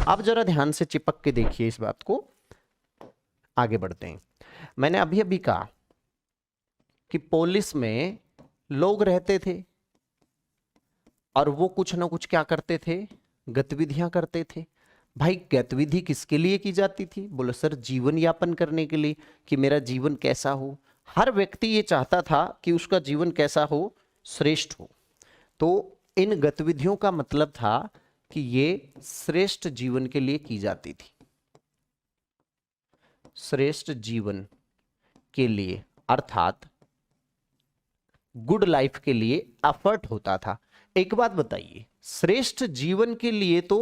आप जरा ध्यान से चिपक के देखिए इस बात को, आगे बढ़ते हैं। मैंने अभी अभी कहा कि पोलिस में लोग रहते थे और वो कुछ ना कुछ क्या करते थे, गतिविधियां करते थे। भाई गतिविधि किसके लिए की जाती थी? बोलो सर जीवन यापन करने के लिए, कि मेरा जीवन कैसा हो। हर व्यक्ति ये चाहता था कि उसका जीवन कैसा हो, श्रेष्ठ हो। तो इन गतिविधियों का मतलब था कि ये श्रेष्ठ जीवन के लिए की जाती थी, श्रेष्ठ जीवन के लिए, अर्थात गुड लाइफ के लिए एफर्ट होता था। एक बात बताइए, श्रेष्ठ जीवन के लिए तो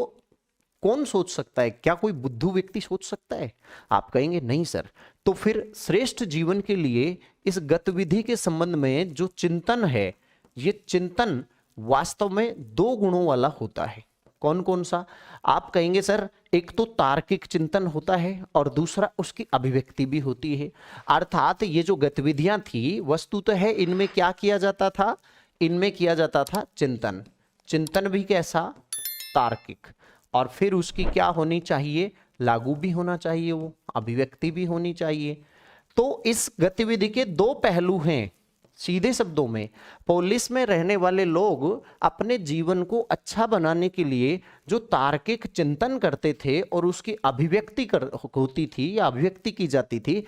कौन सोच सकता है? क्या कोई बुद्धू व्यक्ति सोच सकता है? आप कहेंगे नहीं सर। तो फिर श्रेष्ठ जीवन के लिए इस गतिविधि के संबंध में जो चिंतन है, ये चिंतन वास्तव में दो गुणों वाला होता है। कौन कौन सा? आप कहेंगे सर एक तो तार्किक चिंतन होता है और दूसरा उसकी अभिव्यक्ति भी होती है। अर्थात ये जो गतिविधियां थी वस्तुतः है इनमें क्या किया जाता था? इनमें किया जाता था चिंतन। चिंतन भी कैसा? तार्किक। और फिर उसकी क्या होनी चाहिए? लागू भी होना चाहिए, वो अभिव्यक्ति भी होनी चाहिए। तो इस गतिविधि के दो पहलू हैं। सीधे शब्दों में पोलिस में रहने वाले लोग अपने जीवन को अच्छा बनाने के लिए जो तार्किक चिंतन करते थे और उसकी अभिव्यक्ति होती थी या अभिव्यक्ति की जाती थी,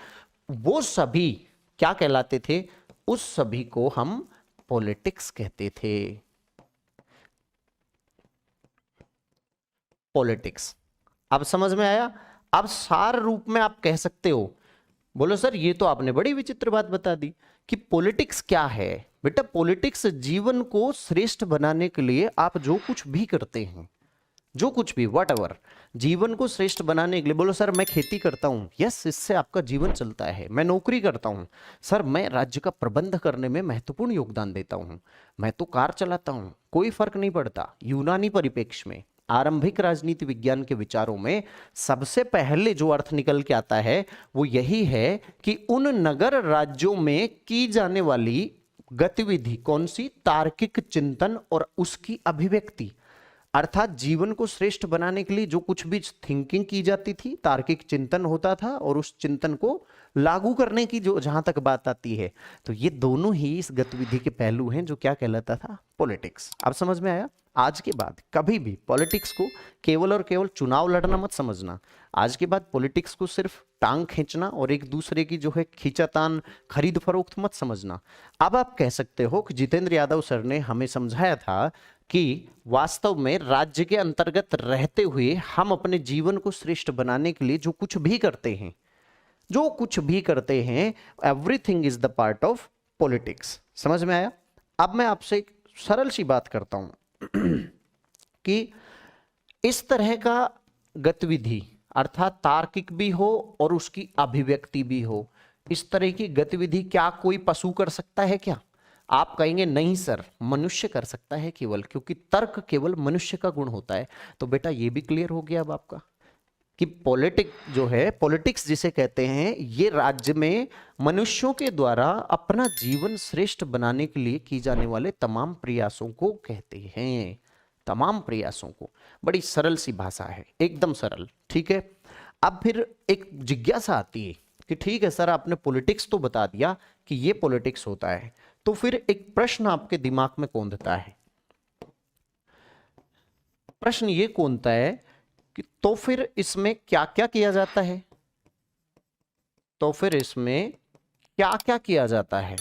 वो सभी क्या कहलाते थे? उस सभी को हम पॉलिटिक्स कहते थे। पॉलिटिक्स। अब समझ में आया? अब सार रूप में आप कह सकते हो, बोलो सर ये तो आपने बड़ी विचित्र बात बता दी कि पॉलिटिक्स क्या है। बेटा पॉलिटिक्स जीवन को श्रेष्ठ बनाने के लिए आप जो कुछ भी करते हैं, जो कुछ भी व्हाटएवर, जीवन को श्रेष्ठ बनाने के लिए। बोलो सर मैं खेती करता हूं, यस इससे आपका जीवन चलता है। मैं नौकरी करता हूं, सर मैं राज्य का प्रबंध करने में महत्वपूर्ण योगदान देता हूं। मैं तो कार चलाता हूं, कोई फर्क नहीं पड़ता। यूनानी परिप्रेक्ष्य में, आरंभिक राजनीति विज्ञान के विचारों में सबसे पहले जो अर्थ निकल के आता है वो यही है कि उन नगर राज्यों में की जाने वाली गतिविधि कौन सी? तार्किक चिंतन और उसकी अभिव्यक्ति। अर्थात जीवन को श्रेष्ठ बनाने के लिए जो कुछ भी थिंकिंग की जाती थी, तार्किक चिंतन होता था और उस चिंतन को लागू करने की जो जहां तक बात आती है, तो ये दोनों ही इस गतिविधि के पहलू हैं जो क्या कहलाता था? पॉलिटिक्स। अब समझ में आया? आज के बाद कभी भी पॉलिटिक्स को केवल और केवल चुनाव लड़ना मत समझना। आज के बाद पॉलिटिक्स को सिर्फ टांग खींचना और एक दूसरे की जो है खींचातान, खरीद फरोख्त मत समझना। अब आप कह सकते हो कि जितेंद्र यादव सर ने हमें समझाया था कि वास्तव में राज्य के अंतर्गत रहते हुए हम अपने जीवन को श्रेष्ठ बनाने के लिए जो कुछ भी करते हैं, जो कुछ भी करते हैं, everything is the part of politics. समझ में आया? अब मैं आपसे एक सरल सी बात करता हूं कि इस तरह का गतिविधि अर्थात तार्किक भी हो और उसकी अभिव्यक्ति भी हो, इस तरह की गतिविधि क्या कोई पशु कर सकता है क्या? आप कहेंगे नहीं सर मनुष्य कर सकता है केवल, क्योंकि तर्क केवल मनुष्य का गुण होता है। तो बेटा ये भी क्लियर हो गया अब आपका कि पॉलिटिक्स जिसे कहते हैं, ये राज्य में मनुष्यों के द्वारा अपना जीवन श्रेष्ठ बनाने के लिए की जाने वाले तमाम प्रयासों को कहते हैं। तमाम प्रयासों को। बड़ी सरल सी भाषा है, एकदम सरल। ठीक है। अब फिर एक जिज्ञासा आती है कि ठीक है सर आपने पॉलिटिक्स तो बता दिया कि ये पॉलिटिक्स होता है, तो फिर एक प्रश्न आपके दिमाग में कौंधता है। प्रश्न ये कौंधता है कि तो फिर इसमें क्या क्या किया जाता है? तो फिर इसमें क्या क्या किया जाता है?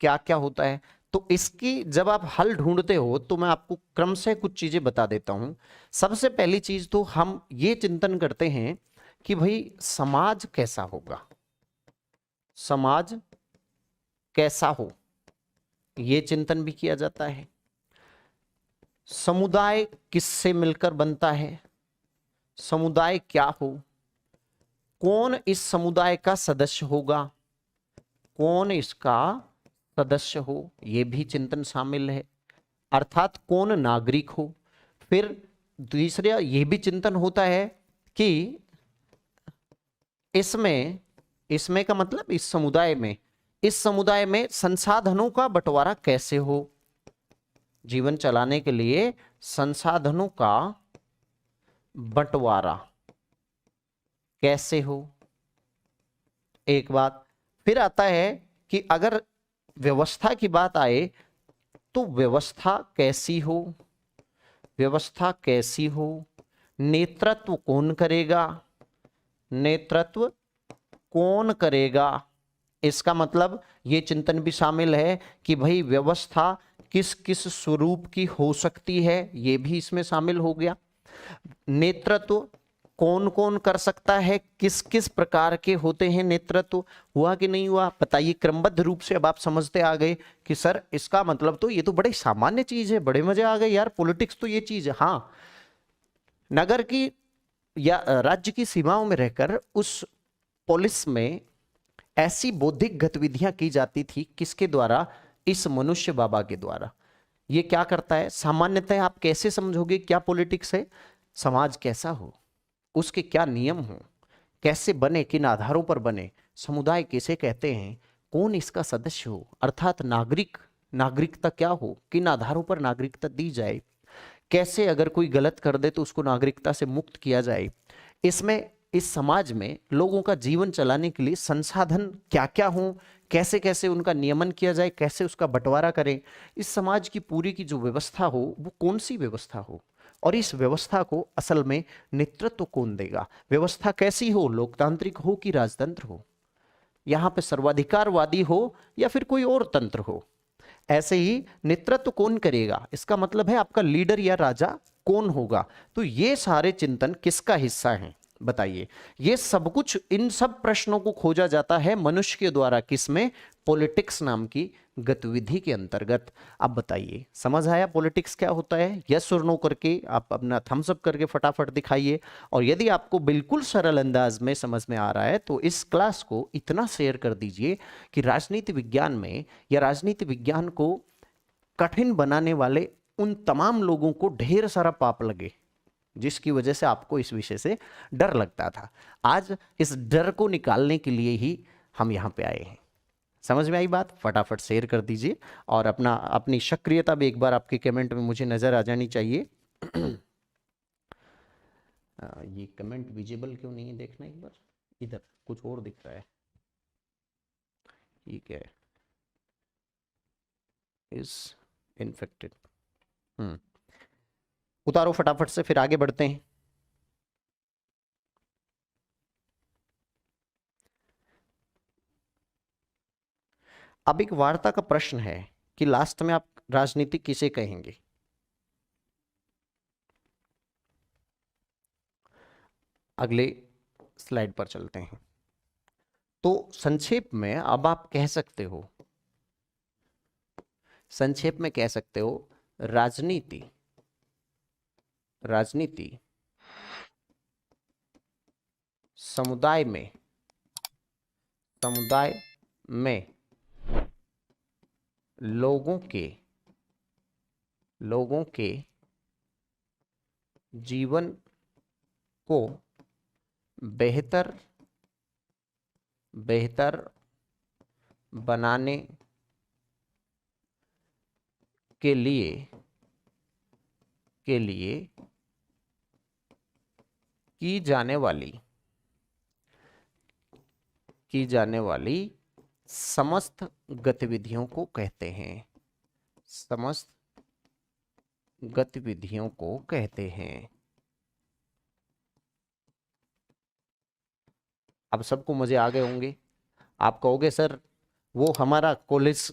क्या क्या होता है? तो इसकी जब आप हल ढूंढते हो तो मैं आपको क्रम से कुछ चीजें बता देता हूं। सबसे पहली चीज तो हम ये चिंतन करते हैं कि भाई समाज कैसा होगा, समाज कैसा हो, ये चिंतन भी किया जाता है। समुदाय किससे मिलकर बनता है, समुदाय क्या हो, कौन इस समुदाय का सदस्य होगा, कौन इसका सदस्य हो, यह भी चिंतन शामिल है। अर्थात कौन नागरिक हो। फिर दूसरा यह भी चिंतन होता है कि इसमें का मतलब इस समुदाय में संसाधनों का बंटवारा कैसे हो। जीवन चलाने के लिए संसाधनों का बंटवारा कैसे हो, एक बात। फिर आता है कि अगर व्यवस्था की बात आए तो व्यवस्था कैसी हो, व्यवस्था कैसी हो, नेतृत्व कौन करेगा, नेतृत्व कौन करेगा। इसका मतलब ये चिंतन भी शामिल है कि भाई व्यवस्था किस किस स्वरूप की हो सकती है, ये भी इसमें शामिल हो गया। नेतृत्व कौन कौन कर सकता है, किस किस प्रकार के होते हैं नेतृत्व, हुआ कि नहीं हुआ, बताइए क्रमबद्ध रूप से। अब आप समझते आ गए कि सर इसका मतलब तो ये तो बड़ी सामान्य चीज है, बड़े मजे आ गए यार, पॉलिटिक्स तो ये चीज है। हाँ, नगर की या राज्य की सीमाओं में रहकर उस पुलिस में ऐसी बौद्धिक गतिविधियां की जाती थी, किसके द्वारा, इस मनुष्य बाबा के द्वारा। ये क्या करता है, सामान्यतः आप कैसे समझोगे क्या पॉलिटिक्स है, समाज कैसा हो, उसके क्या नियम हो, कैसे बने, किन आधारों पर बने, समुदाय किसे कहते हैं, कौन इसका सदस्य हो, अर्थात नागरिकता क्या हो, किन आधारों पर नागरिकता दी जाए, कैसे अगर कोई गलत कर दे तो उसको नागरिकता से मुक्त किया जाए। इसमें इस समाज में लोगों का जीवन चलाने के लिए संसाधन क्या क्या हो, कैसे कैसे उनका नियमन किया जाए, कैसे उसका बंटवारा करें, इस समाज की पूरी की जो व्यवस्था हो वो कौन सी व्यवस्था हो, और इस व्यवस्था को असल में नेतृत्व कौन देगा, व्यवस्था कैसी हो, लोकतांत्रिक हो कि राजतंत्र हो, यहाँ पे सर्वाधिकारवादी हो या फिर कोई और तंत्र हो। ऐसे ही नेतृत्व कौन करेगा, इसका मतलब है आपका लीडर या राजा कौन होगा। तो ये सारे चिंतन किसका हिस्सा हैं, बताइए। ये सब कुछ, इन सब प्रश्नों को खोजा जाता है मनुष्य के द्वारा, किसमें, पॉलिटिक्स नाम की गतिविधि के अंतर्गत। अब बताइए समझ आया पॉलिटिक्स क्या होता है, यस और नो करके आप अपना थम्स अप करके फटाफट दिखाइए। और यदि आपको बिल्कुल सरल अंदाज में समझ में आ रहा है तो इस क्लास को इतना शेयर कर दीजिए कि राजनीति विज्ञान में या राजनीति विज्ञान को कठिन बनाने वाले उन तमाम लोगों को ढेर सारा पाप लगे, जिसकी वजह से आपको इस विषय से डर लगता था। आज इस डर को निकालने के लिए ही हम यहाँ पे आए हैं। समझ में आई बात, फटाफट शेयर कर दीजिए और अपनी सक्रियता भी एक बार आपके कमेंट में मुझे नजर आ जानी चाहिए। ये कमेंट विजिबल क्यों नहीं है, देखना एक बार, इधर कुछ और दिख रहा है, ठीक है, इज इन्फेक्टेड। उतारो फटाफट से, फिर आगे बढ़ते हैं। अब एक वार्ता का प्रश्न है कि लास्ट में आप राजनीति किसे कहेंगे। अगले स्लाइड पर चलते हैं। तो संक्षेप में अब आप कह सकते हो, संक्षेप में कह सकते हो, राजनीति समुदाय में लोगों के जीवन को बेहतर बनाने के लिए की जाने वाली समस्त गतिविधियों को कहते हैं, समस्त गतिविधियों को कहते हैं। अब सबको मजे आ गए होंगे। आप कहोगे सर वो हमारा कॉलेज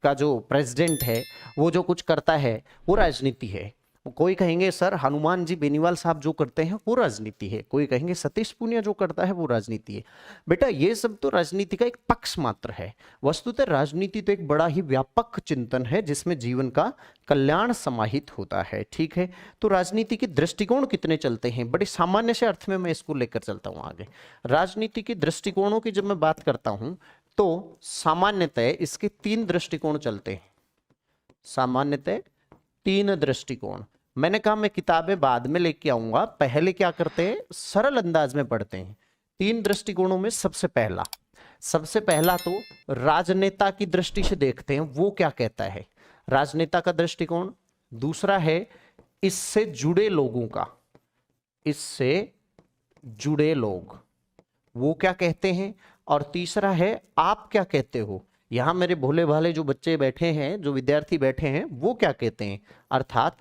का जो प्रेसिडेंट है वो जो कुछ करता है वो राजनीति है। कोई कहेंगे सर हनुमान जी बेनीवाल साहब जो करते हैं वो राजनीति है, कोई कहेंगे सतीश पूनिया जो करता है वो राजनीति है। बेटा ये सब तो राजनीति का एक पक्ष मात्र है। वस्तुतः राजनीति तो एक बड़ा ही व्यापक चिंतन है जिसमें जीवन का कल्याण समाहित होता है, ठीक है। तो राजनीति के दृष्टिकोण कितने चलते हैं, बड़े सामान्य से अर्थ में मैं इसको लेकर चलता हूं आगे। राजनीति के दृष्टिकोणों की जब मैं बात करता हूं तो सामान्यतः इसके 3 दृष्टिकोण चलते हैं, सामान्यतः 3 दृष्टिकोण। मैंने कहा मैं किताबें बाद में लेके आऊंगा, पहले क्या करते हैं सरल अंदाज में पढ़ते हैं। 3 दृष्टिकोणों में सबसे पहला तो राजनेता की दृष्टि से देखते हैं वो क्या कहता है, राजनेता का दृष्टिकोण। दूसरा है इससे जुड़े लोगों का, इससे जुड़े लोग, वो क्या कहते हैं। और तीसरा है आप क्या कहते हो। यहां मेरे भोले भाले जो बच्चे बैठे हैं, जो विद्यार्थी बैठे हैं, वो क्या कहते हैं, अर्थात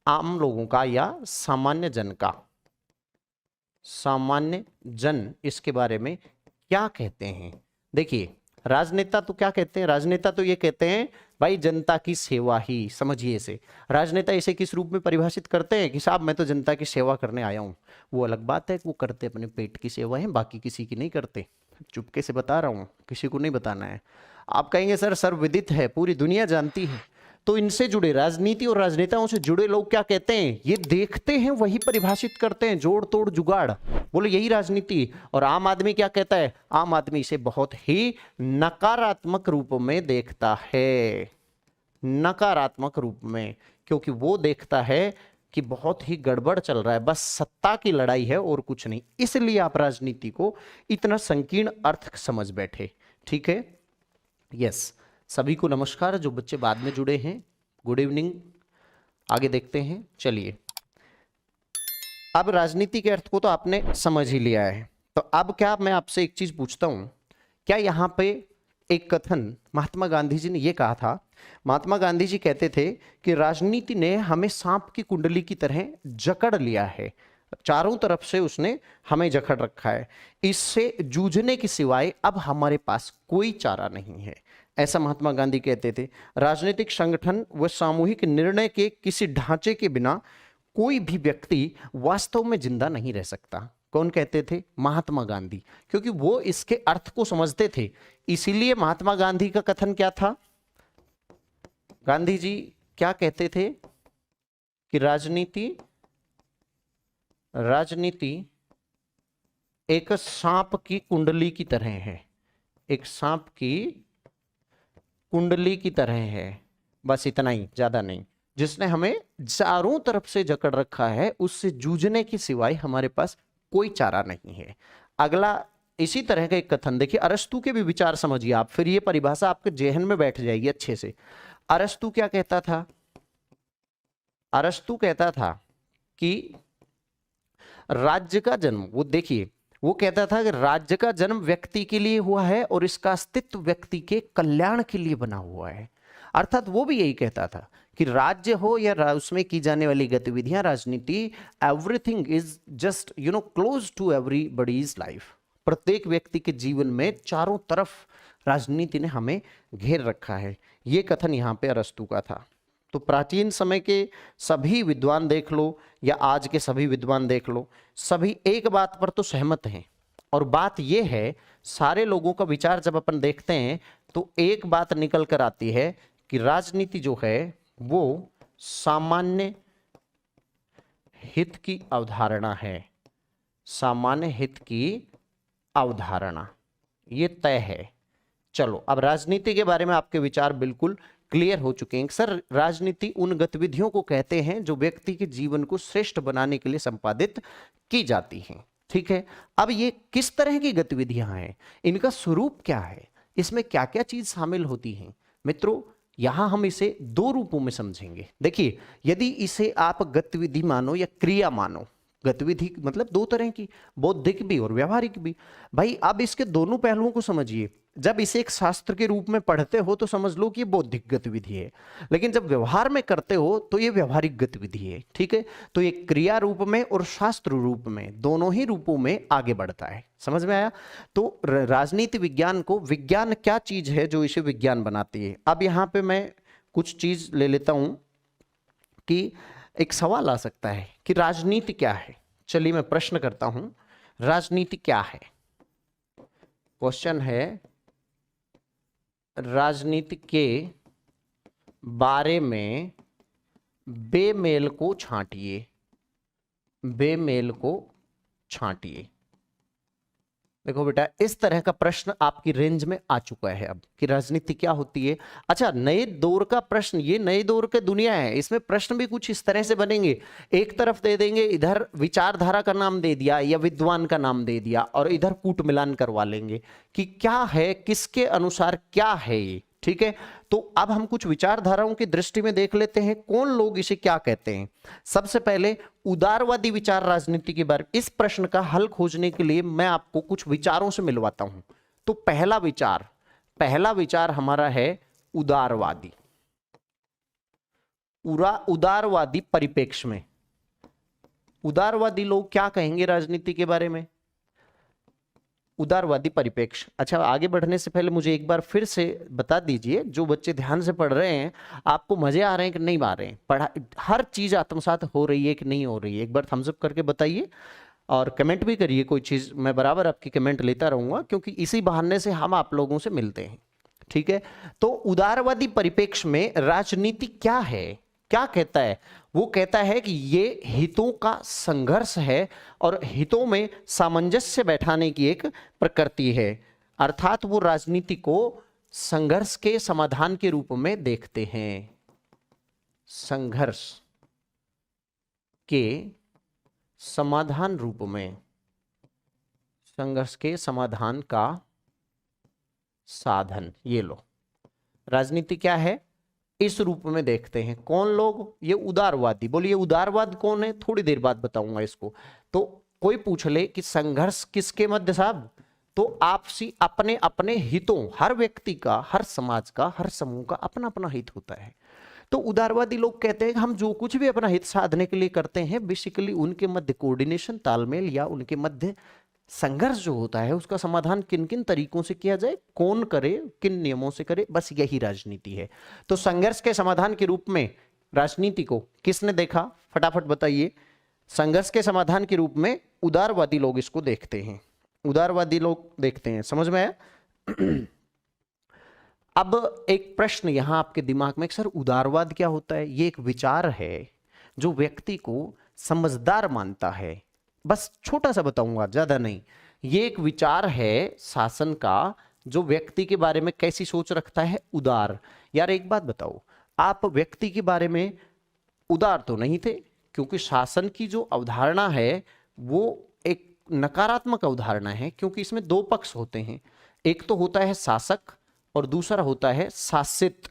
आम लोगों का या सामान्य जन का, सामान्य जन इसके बारे में क्या कहते हैं। देखिए राजनेता तो क्या कहते हैं, राजनेता तो ये कहते हैं भाई जनता की सेवा ही, समझिए इसे। राजनेता इसे किस रूप में परिभाषित करते हैं कि साहब मैं तो जनता की सेवा करने आया हूं। वो अलग बात है कि वो करते अपने पेट की सेवा है, बाकी किसी की नहीं करते। चुपके से बता रहा हूं, किसी को नहीं बताना है। आप कहेंगे सर सर्वविदित है, पूरी दुनिया जानती है। तो इनसे जुड़े, राजनीति और राजनेताओं से जुड़े लोग क्या कहते हैं, ये देखते हैं वही परिभाषित करते हैं, जोड़ तोड़ जुगाड़, बोलो यही राजनीति। और आम आदमी क्या कहता है, आम आदमी इसे बहुत ही नकारात्मक रूप में देखता है, नकारात्मक रूप में, क्योंकि वो देखता है कि बहुत ही गड़बड़ चल रहा है, बस सत्ता की लड़ाई है और कुछ नहीं। इसलिए आप राजनीति को इतना संकीर्ण अर्थ समझ बैठे, ठीक है। यस, सभी को नमस्कार, जो बच्चे बाद में जुड़े हैं गुड इवनिंग। आगे देखते हैं, चलिए। अब राजनीति के अर्थ को तो आपने समझ ही लिया है, तो अब क्या मैं आपसे एक चीज पूछता हूं, क्या यहाँ पे एक कथन महात्मा गांधी जी ने ये कहा था, महात्मा गांधी जी कहते थे कि राजनीति ने हमें सांप की कुंडली की तरह जकड़ लिया है, चारों तरफ से उसने हमें जकड़ रखा है, इससे जूझने के सिवाय अब हमारे पास कोई चारा नहीं है, ऐसा महात्मा गांधी कहते थे। राजनीतिक संगठन व सामूहिक निर्णय के किसी ढांचे के बिना कोई भी व्यक्ति वास्तव में जिंदा नहीं रह सकता। कौन कहते थे, महात्मा गांधी, क्योंकि वो इसके अर्थ को समझते थे। इसीलिए महात्मा गांधी का कथन क्या था, गांधी जी क्या कहते थे कि राजनीति एक सांप की कुंडली की तरह है, एक सांप की कुंडली की तरह है, बस इतना ही, ज्यादा नहीं, जिसने हमें चारों तरफ से जकड़ रखा है, उससे जूझने के सिवाय हमारे पास कोई चारा नहीं है। अगला इसी तरह का एक कथन देखिए, अरस्तु के भी विचार समझिए आप, फिर ये परिभाषा आपके जेहन में बैठ जाएगी अच्छे से। अरस्तु क्या कहता था, अरस्तु कहता था कि राज्य का जन्म, वो देखिए वो कहता था कि राज्य का जन्म व्यक्ति के लिए हुआ है और इसका अस्तित्व व्यक्ति के कल्याण के लिए बना हुआ है। अर्थात वो भी यही कहता था कि राज्य हो या उसमें की जाने वाली गतिविधियां, राजनीति, everything is just close to everybody's life. प्रत्येक व्यक्ति के जीवन में चारों तरफ राजनीति ने हमें घेर रखा है। ये कथन यहाँ पे अरस्तु का था। तो प्राचीन समय के सभी विद्वान देख लो या आज के सभी विद्वान देख लो, सभी एक बात पर तो सहमत हैं, और बात यह है, सारे लोगों का विचार जब अपन देखते हैं तो एक बात निकल कर आती है कि राजनीति जो है वो सामान्य हित की अवधारणा है, सामान्य हित की अवधारणा, ये तय है। चलो अब राजनीति के बारे में आपके विचार बिल्कुल क्लियर हो चुके हैं। सर राजनीति उन गतिविधियों को कहते हैं जो व्यक्ति के जीवन को श्रेष्ठ बनाने के लिए संपादित की जाती हैं, ठीक है। अब ये किस तरह की गतिविधियां हैं, इनका स्वरूप क्या है, इसमें क्या क्या चीज शामिल होती हैं। मित्रों यहां हम इसे दो रूपों में समझेंगे। देखिए यदि इसे आप गतिविधि मानो या क्रिया मानो, गतिविधि मतलब दो तरह की, बौद्धिक भी और व्यवहारिक भी। भाई अब इसके दोनों पहलुओं को समझिए। जब इसे एक शास्त्र के रूप में पढ़ते हो तो समझ लो कि ये बौद्धिक गतिविधि है, लेकिन जब व्यवहार में करते हो तो ये व्यवहारिक गतिविधि है, ठीक है। तो ये क्रिया रूप में और शास्त्र रूप में, दोनों ही रूपों में आगे बढ़ता है। समझ में आया। तो राजनीति विज्ञान को, विज्ञान क्या चीज है जो इसे विज्ञान बनाती है। अब यहाँ पे मैं कुछ चीज ले लेता हूं कि एक सवाल आ सकता है कि राजनीति क्या है। चलिए मैं प्रश्न करता हूं, राजनीति क्या है। क्वेश्चन है, राजनीति के बारे में बेमेल को छांटिए, बेमेल को छांटिए। देखो बेटा इस तरह का प्रश्न आपकी रेंज में आ चुका है अब कि राजनीति क्या होती है। अच्छा नए दौर का प्रश्न, ये नए दौर की दुनिया है, इसमें प्रश्न भी कुछ इस तरह से बनेंगे। एक तरफ दे देंगे, इधर विचारधारा का नाम दे दिया या विद्वान का नाम दे दिया, और इधर कूट मिलान करवा लेंगे कि क्या है, किसके अनुसार क्या है ये। ठीक है, तो अब हम कुछ विचारधाराओं की दृष्टि में देख लेते हैं कौन लोग इसे क्या कहते हैं। सबसे पहले उदारवादी विचार राजनीति के बारे में, इस प्रश्न का हल खोजने के लिए मैं आपको कुछ विचारों से मिलवाता हूं। तो पहला विचार हमारा है उदारवादी। उदारवादी परिप्रेक्ष्य में उदारवादी लोग क्या कहेंगे राजनीति के बारे में? उदारवादी परिप्रेक्ष्य। अच्छा, आगे बढ़ने से पहले मुझे एक बार फिर से बता दीजिए, जो बच्चे ध्यान से पढ़ रहे हैं, आपको मजे आ रहे हैं कि नहीं आ रहे हैं? पढ़ा हर चीज आत्मसात हो रही है कि नहीं हो रही है? एक बार थम्स अप करके बताइए और कमेंट भी करिए। कोई चीज मैं बराबर आपकी कमेंट लेता रहूंगा, क्योंकि इसी बहाने से हम आप लोगों से मिलते हैं। ठीक है, तो उदारवादी परिप्रेक्ष्य में राजनीति क्या है, क्या कहता है? वो कहता है कि ये हितों का संघर्ष है और हितों में सामंजस्य बैठाने की एक प्रकृति है। अर्थात वो राजनीति को संघर्ष के समाधान के रूप में देखते हैं, संघर्ष के समाधान रूप में, संघर्ष के समाधान का साधन। ये लो, राजनीति क्या है इस रूप में देखते हैं। कौन लोग? ये उदारवादी। बोलिए उदारवाद कौन है? थोड़ी देर बाद बताऊंगा इसको। तो कोई पूछ ले कि संघर्ष किसके मध्य साहब, तो आपसी अपने अपने हितों, हर व्यक्ति का, हर समाज का, हर समूह का अपना अपना हित होता है। तो उदारवादी लोग कहते हैं कि हम जो कुछ भी अपना हित साधने के लिए करते हैं, बेसिकली उनके मध्य कोऑर्डिनेशन, तालमेल, या उनके मध्य संघर्ष जो होता है उसका समाधान किन किन तरीकों से किया जाए, कौन करे, किन नियमों से करे, बस यही राजनीति है। तो संघर्ष के समाधान के रूप में राजनीति को किसने देखा? फटाफट बताइए। संघर्ष के समाधान के रूप में उदारवादी लोग इसको देखते हैं, उदारवादी लोग देखते हैं। समझ में आया? अब एक प्रश्न यहां आपके दिमाग में, सर उदारवाद क्या होता है? ये एक विचार है जो व्यक्ति को समझदार मानता है। बस छोटा सा बताऊंगा, ज्यादा नहीं। ये एक विचार है शासन का जो व्यक्ति के बारे में कैसी सोच रखता है, उदार। यार एक बात बताओ, आप व्यक्ति के बारे में उदार तो नहीं थे, क्योंकि शासन की जो अवधारणा है वो एक नकारात्मक अवधारणा है, क्योंकि इसमें दो पक्ष होते हैं। एक तो होता है शासक और दूसरा होता है शासित।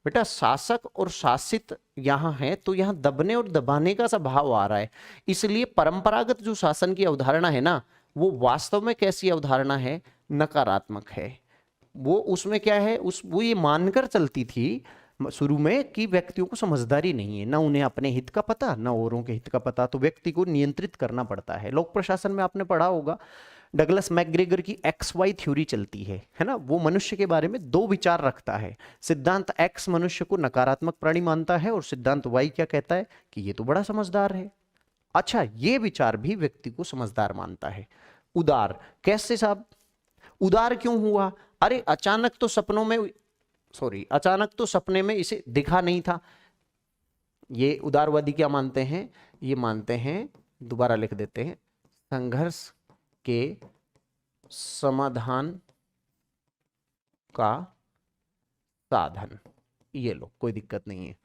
बेटा शासक और शासित यहां है, तो यहां दबने और दबाने का सा भाव आ रहा है। इसलिए परंपरागत जो शासन की अवधारणा है ना, वो वास्तव में कैसी अवधारणा है? नकारात्मक है। वो उसमें क्या है, वो ये मानकर चलती थी शुरू में कि व्यक्तियों को समझदारी नहीं है, ना उन्हें अपने हित का पता, ना औरों के हित का पता, तो व्यक्ति को नियंत्रित करना पड़ता है। लोक प्रशासन में आपने पढ़ा होगा, डगलस मैकग्रेगर की XY थ्योरी चलती है ना। वो मनुष्य के बारे में दो विचार रखता है। सिद्धांत X मनुष्य को नकारात्मक प्राणी मानता है और सिद्धांत Y क्या कहता है कि ये तो बड़ा समझदार है। अच्छा, ये विचार भी व्यक्ति को समझदार मानता है। उदार कैसे साहब? उदार क्यों हुआ? अरे अचानक तो सपने में इसे दिखा नहीं था। ये उदारवादी क्या मानते हैं? ये मानते हैं, दोबारा लिख देते हैं, संघर्ष के समाधान का साधन। ये लो, कोई दिक्कत नहीं है।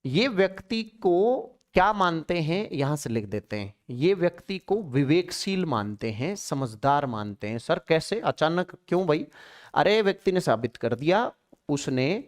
ये व्यक्ति को क्या मानते हैं, यहां से लिख देते हैं, ये व्यक्ति को विवेकशील मानते हैं, समझदार मानते हैं। सर कैसे अचानक, क्यों भाई? अरे व्यक्ति ने साबित कर दिया, उसने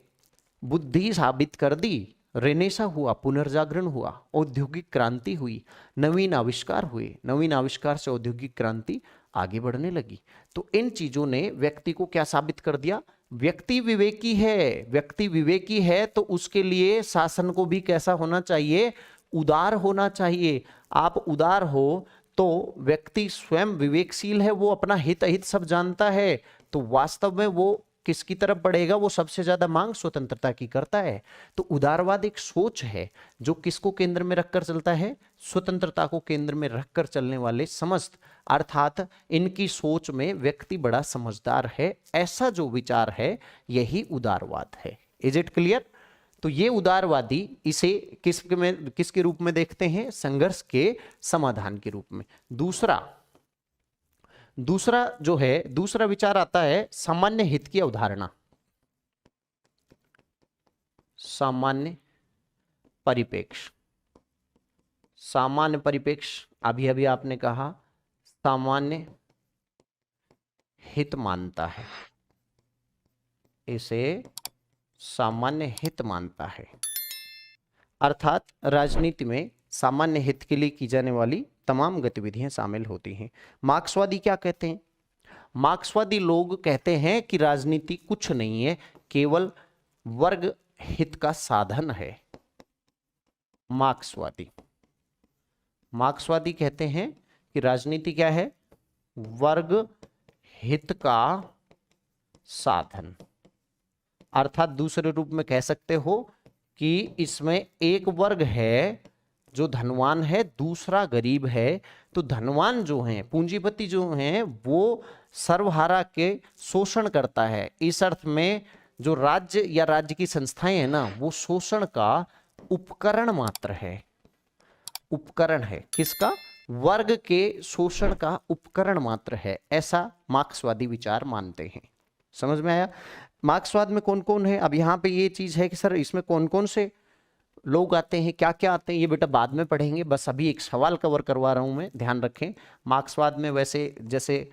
बुद्धि साबित कर दी, रेनेसा हुआ, पुनर्जागरण हुआ, औद्योगिक क्रांति हुई, नवीन आविष्कार हुए, नवीन आविष्कार से औद्योगिक क्रांति आगे बढ़ने लगी। तो इन चीजों ने व्यक्ति को क्या साबित कर दिया? व्यक्ति विवेकी है। व्यक्ति विवेकी है तो उसके लिए शासन को भी कैसा होना चाहिए? उदार होना चाहिए। आप उदार हो तो व्यक्ति स्वयं विवेकशील है, वो अपना हित अहित सब जानता है, तो वास्तव में वो किसकी तरफ बढ़ेगा? वो सबसे ज्यादा मांग स्वतंत्रता की करता है। तो उदारवाद एक सोच है जो किसको केंद्र में रखकर चलता है? स्वतंत्रता को केंद्र में रखकर चलने वाले समस्त, अर्थात इनकी सोच में व्यक्ति बड़ा समझदार है, ऐसा जो विचार है यही उदारवाद है। Is it clear? तो ये उदारवादी इसे किसके रूप में देखते हैं? संघर्ष के समाधान के रूप में। दूसरा जो है, दूसरा विचार आता है सामान्य हित की अवधारणा, सामान्य परिप्रेक्ष्य। सामान्य परिप्रेक्ष्य, अभी अभी आपने कहा सामान्य हित मानता है। इसे सामान्य हित मानता है। अर्थात राजनीति में सामान्य हित के लिए की जाने वाली तमाम गतिविधियां शामिल होती हैं। मार्क्सवादी क्या कहते हैं? मार्क्सवादी लोग कहते हैं कि राजनीति कुछ नहीं है, केवल वर्ग हित का साधन है। मार्क्सवादी कहते हैं कि राजनीति क्या है? वर्ग हित का साधन। अर्थात दूसरे रूप में कह सकते हो कि इसमें एक वर्ग है जो धनवान है, दूसरा गरीब है। तो धनवान जो हैं, पूंजीपति जो हैं, वो सर्वहारा के शोषण करता है। इस अर्थ में जो राज्य या राज्य की संस्थाएं हैं ना, वो शोषण का उपकरण मात्र है। उपकरण है किसका? वर्ग के शोषण का उपकरण मात्र है, ऐसा मार्क्सवादी विचार मानते हैं। समझ में आया? मार्क्सवाद में कौन कौन है? अब यहाँ पे ये चीज है कि सर इसमें कौन कौन से लोग आते हैं, क्या क्या आते हैं, ये बेटा बाद में पढ़ेंगे। बस अभी एक सवाल कवर करवा रहा हूं मैं, ध्यान रखें। मार्क्सवाद में वैसे जैसे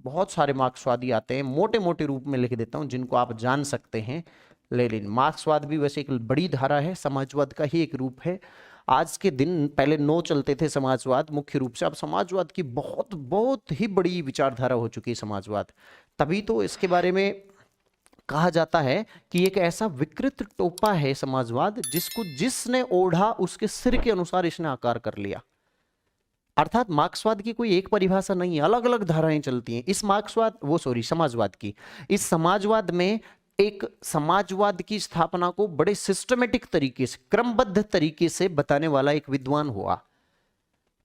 बहुत सारे मार्क्सवादी आते हैं, मोटे मोटे रूप में लिख देता हूं जिनको आप जान सकते हैं। लेनिन। मार्क्सवाद भी वैसे एक बड़ी धारा है, समाजवाद का ही एक रूप है। आज के दिन पहले 9 चलते थे समाजवाद मुख्य रूप से, अब समाजवाद की बहुत बहुत ही बड़ी विचारधारा हो चुकी है समाजवाद। तभी तो इसके बारे में कहा जाता है कि एक ऐसा विकृत टोपा है समाजवाद, जिसको जिसने ओढ़ा उसके सिर के अनुसार इसने आकार कर लिया। अर्थात मार्क्सवाद की कोई एक परिभाषा नहीं है, अलग अलग धाराएं चलती हैं। इस समाजवाद की, इस समाजवाद में एक समाजवाद की स्थापना को बड़े सिस्टमेटिक तरीके से, क्रमबद्ध तरीके से बताने वाला एक विद्वान हुआ,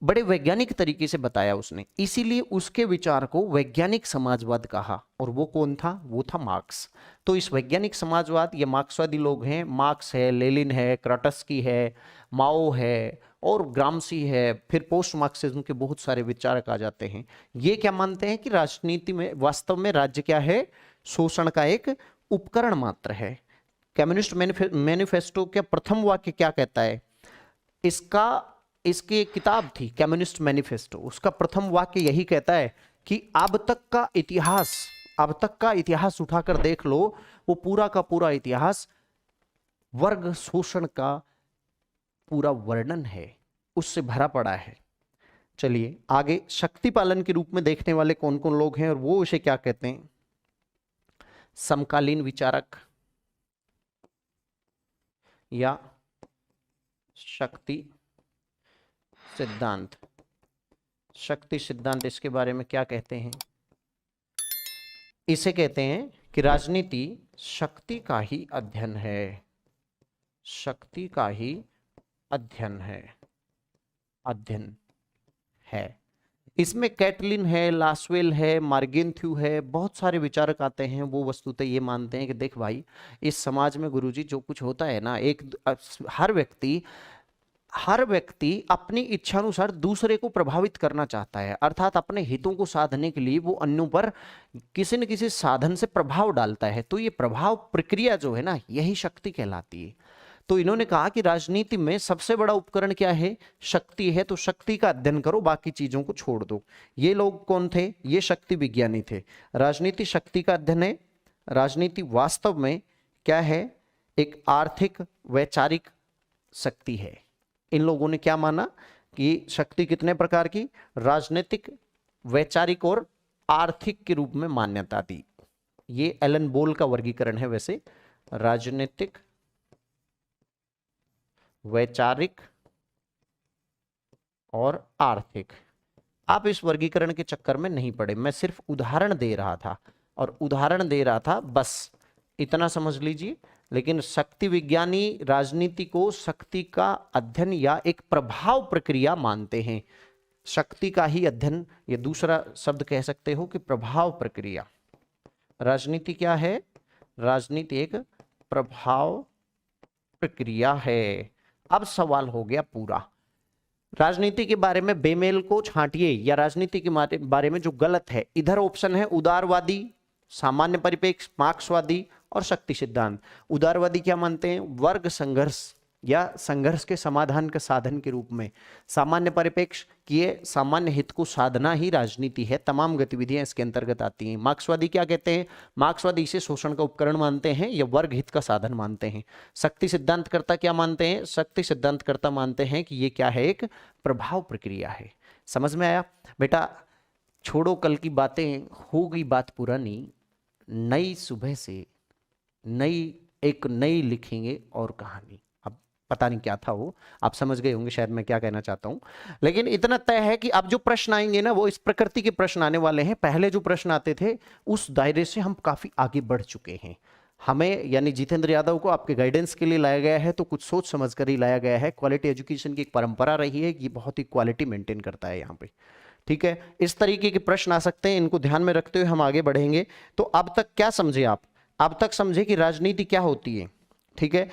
बड़े वैज्ञानिक तरीके से बताया उसने, इसीलिए उसके विचार को वैज्ञानिक समाजवाद कहा। और वो कौन था? वो था मार्क्स। तो इस वैज्ञानिक समाजवाद, ये मार्क्सवादी लोग हैं, मार्क्स है, लेनिन है, क्राटस्की है, माओ है और ग्रामसी है, फिर पोस्ट मार्क्सिज्म के बहुत सारे विचारक आ जाते हैं। ये क्या मानते हैं कि राजनीति में वास्तव में राज्य क्या है? शोषण का एक उपकरण मात्र है। कम्युनिस्ट मैनिफेस्टो का प्रथम वाक्य क्या कहता है? इसकी एक किताब थी कम्युनिस्ट मैनिफेस्टो, उसका प्रथम वाक्य यही कहता है कि अब तक का इतिहास उठाकर देख लो, वो पूरा का पूरा इतिहास वर्ग शोषण का पूरा वर्णन है, उससे भरा पड़ा है। चलिए आगे शक्ति पालन के रूप में देखने वाले कौन कौन लोग हैं और वो उसे क्या कहते हैं? समकालीन विचारक या शक्ति सिद्धांत। शक्ति सिद्धांत इसके बारे में क्या कहते हैं? इसे कहते हैं कि राजनीति शक्ति का ही अध्ययन है। शक्ति का ही अध्ययन है। इसमें कैटलिन है, लासवेल है, मार्गेंथ्यू है, बहुत सारे विचारक आते हैं। वो वस्तुतः ये मानते हैं कि देख भाई, इस समाज में गुरुजी जो कुछ होता है ना, हर व्यक्ति अपनी इच्छानुसार दूसरे को प्रभावित करना चाहता है। अर्थात अपने हितों को साधने के लिए वो अन्यों पर किसी न किसी साधन से प्रभाव डालता है। तो ये प्रभाव प्रक्रिया जो है ना, यही शक्ति कहलाती है। तो इन्होंने कहा कि राजनीति में सबसे बड़ा उपकरण क्या है? शक्ति है। तो शक्ति का अध्ययन करो, बाकी चीजों को छोड़ दो। ये लोग कौन थे? ये शक्ति विज्ञानी थे। राजनीति शक्ति का अध्ययन है। राजनीति वास्तव में क्या है? एक आर्थिक वैचारिक शक्ति है। इन लोगों ने क्या माना कि शक्ति कितने प्रकार की? राजनीतिक, वैचारिक और आर्थिक के रूप में मान्यता दी। ये एलन बोल का वर्गीकरण है वैसे, राजनीतिक, वैचारिक और आर्थिक। आप इस वर्गीकरण के चक्कर में नहीं पड़े, मैं सिर्फ उदाहरण दे रहा था, बस इतना समझ लीजिए। लेकिन शक्ति विज्ञानी राजनीति को शक्ति का अध्ययन या एक प्रभाव प्रक्रिया मानते हैं। शक्ति का ही अध्ययन, ये दूसरा शब्द कह सकते हो कि प्रभाव प्रक्रिया। राजनीति क्या है? राजनीति एक प्रभाव प्रक्रिया है। अब सवाल हो गया पूरा। राजनीति के बारे में बेमेल को छांटिए, या राजनीति के बारे में जो गलत है। इधर ऑप्शन है उदारवादी, सामान्य परिप्रेक्ष्य, मार्क्सवादी और शक्ति सिद्धांत। उदारवादी क्या मानते हैं? वर्ग संघर्ष या संघर्ष के समाधान के साधन के रूप में। सामान्य परिप्रेक्ष्य किए सामान्य हित को साधना ही राजनीति है, तमाम गतिविधियां इसके अंतर्गत आती हैं। मार्क्सवादी क्या कहते हैं? मार्क्सवादी इसे शोषण का उपकरण मानते हैं या वर्ग हित का साधन मानते हैं। शक्ति सिद्धांतकर्ता क्या मानते हैं? शक्ति सिद्धांतकर्ता मानते हैं कि ये क्या है, एक प्रभाव प्रक्रिया है। समझ में आया बेटा? छोड़ो कल की बातें, हो गई बात पुरानी, नई सुबह से एक नई लिखेंगे और कहानी। अब पता नहीं क्या था वो, आप समझ गए होंगे शायद मैं क्या कहना चाहता हूं, लेकिन इतना तय है कि अब जो प्रश्न आएंगे ना वो इस प्रकृति के प्रश्न आने वाले हैं। पहले जो प्रश्न आते थे उस दायरे से हम काफी आगे बढ़ चुके हैं। हमें यानी जितेंद्र यादव को आपके गाइडेंस के लिए लाया गया है, तो कुछ सोच समझ कर ही लाया गया है। क्वालिटी एजुकेशन की एक परंपरा रही है, ये बहुत ही क्वालिटी मेंटेन करता है यहाँ पे। ठीक है, इस तरीके के प्रश्न आ सकते हैं, इनको ध्यान में रखते हुए हम आगे बढ़ेंगे। तो अब तक क्या समझे आप? अब तक समझे कि राजनीति क्या होती है। ठीक है।